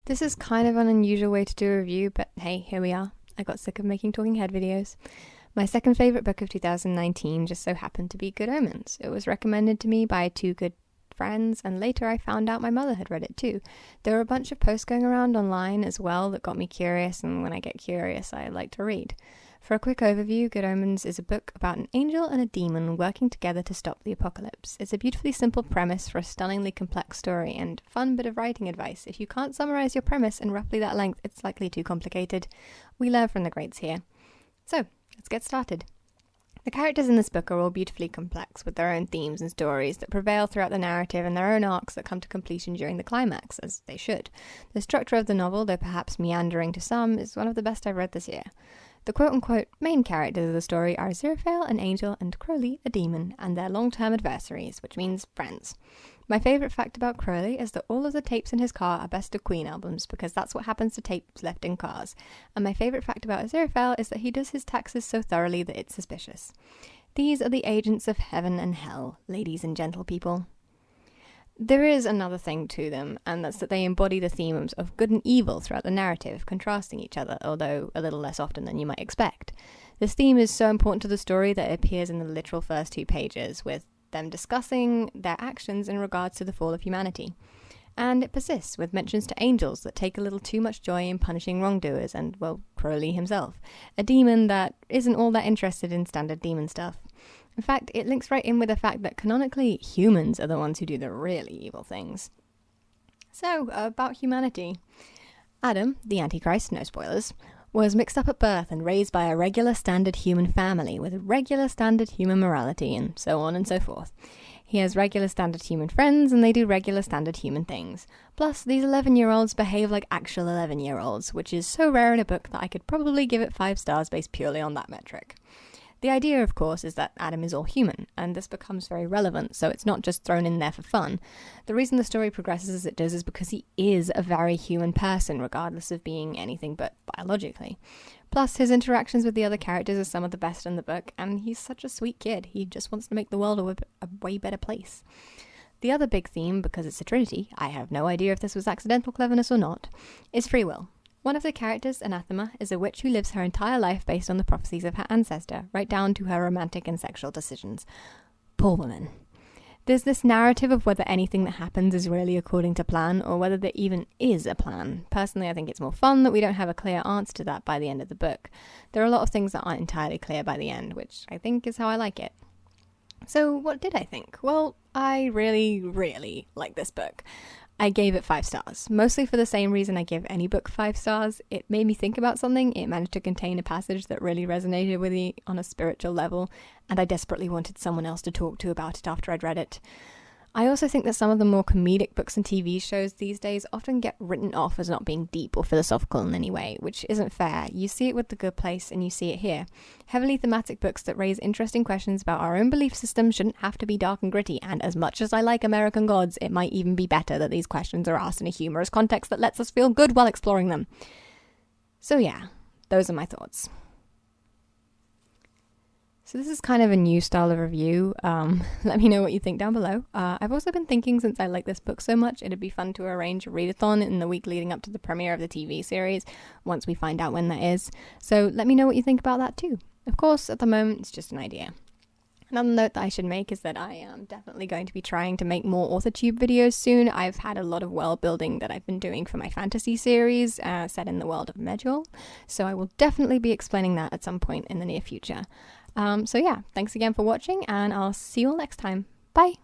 This is kind of an unusual way to do a review, but hey, here we are. I got sick of making talking head videos. My second favourite book of 2019 just so happened to be Good Omens. It was recommended to me by two good friends, and later I found out my mother had read it too. There were a bunch of posts going around online as well that got me curious, and when I get curious, I like to read. For a quick overview, Good Omens is a book about an angel and a demon working together to stop the apocalypse. It's a beautifully simple premise for a stunningly complex story, and fun bit of writing advice. If you can't summarize your premise in roughly that length, it's likely too complicated. We learn from the greats here. So, let's get started. The characters in this book are all beautifully complex, with their own themes and stories that prevail throughout the narrative and their own arcs that come to completion during the climax, as they should. The structure of the novel, though perhaps meandering to some, is one of the best I've read this year. The quote-unquote main characters of the story are Aziraphale, an angel, and Crowley, a demon, and their long-term adversaries, which means friends. My favourite fact about Crowley is that all of the tapes in his car are Best of Queen albums, because that's what happens to tapes left in cars. And my favourite fact about Aziraphale is that he does his taxes so thoroughly that it's suspicious. These are the agents of heaven and hell, ladies and gentle people. There is another thing to them, and that's that they embody the themes of good and evil throughout the narrative, contrasting each other, although a little less often than you might expect. This theme is so important to the story that it appears in the literal first 2 pages, with them discussing their actions in regards to the fall of humanity. And it persists, with mentions to angels that take a little too much joy in punishing wrongdoers, and, well, Crowley himself, a demon that isn't all that interested in standard demon stuff. In fact, it links right in with the fact that canonically, humans are the ones who do the really evil things. So, about humanity. Adam, the Antichrist, no spoilers, was mixed up at birth and raised by a regular standard human family with regular standard human morality and so on and so forth. He has regular standard human friends and they do regular standard human things. Plus, these 11-year-olds behave like actual 11-year-olds, which is so rare in a book that I could probably give it 5 stars based purely on that metric. The idea, of course, is that Adam is all human, and this becomes very relevant, so it's not just thrown in there for fun. The reason the story progresses as it does is because he is a very human person, regardless of being anything but biologically. Plus, his interactions with the other characters are some of the best in the book, and he's such a sweet kid. He just wants to make the world a way better place. The other big theme, because it's a trinity, I have no idea if this was accidental cleverness or not, is free will. One of the characters, Anathema, is a witch who lives her entire life based on the prophecies of her ancestor, right down to her romantic and sexual decisions. Poor woman. There's this narrative of whether anything that happens is really according to plan, or whether there even is a plan. Personally, I think it's more fun that we don't have a clear answer to that by the end of the book. There are a lot of things that aren't entirely clear by the end, which I think is how I like it. So, what did I think? Well, I really, really like this book. I gave it 5 stars, mostly for the same reason I give any book 5 stars. It made me think about something, it managed to contain a passage that really resonated with me on a spiritual level, and I desperately wanted someone else to talk to about it after I'd read it. I also think that some of the more comedic books and TV shows these days often get written off as not being deep or philosophical in any way, which isn't fair. You see it with The Good Place and you see it here. Heavily thematic books that raise interesting questions about our own belief system shouldn't have to be dark and gritty, and as much as I like American Gods, it might even be better that these questions are asked in a humorous context that lets us feel good while exploring them. So yeah, those are my thoughts. So this is kind of a new style of review. Let me know what you think down below. I've also been thinking, since I like this book so much, it'd be fun to arrange a readathon in the week leading up to the premiere of the TV series, once we find out when that is. So let me know what you think about that too. Of course, at the moment, it's just an idea. Another note that I should make is that I am definitely going to be trying to make more AuthorTube videos soon. I've had a lot of world building that I've been doing for my fantasy series, set in the world of Medjol, so I will definitely be explaining that at some point in the near future. So yeah, thanks again for watching, and I'll see you all next time. Bye!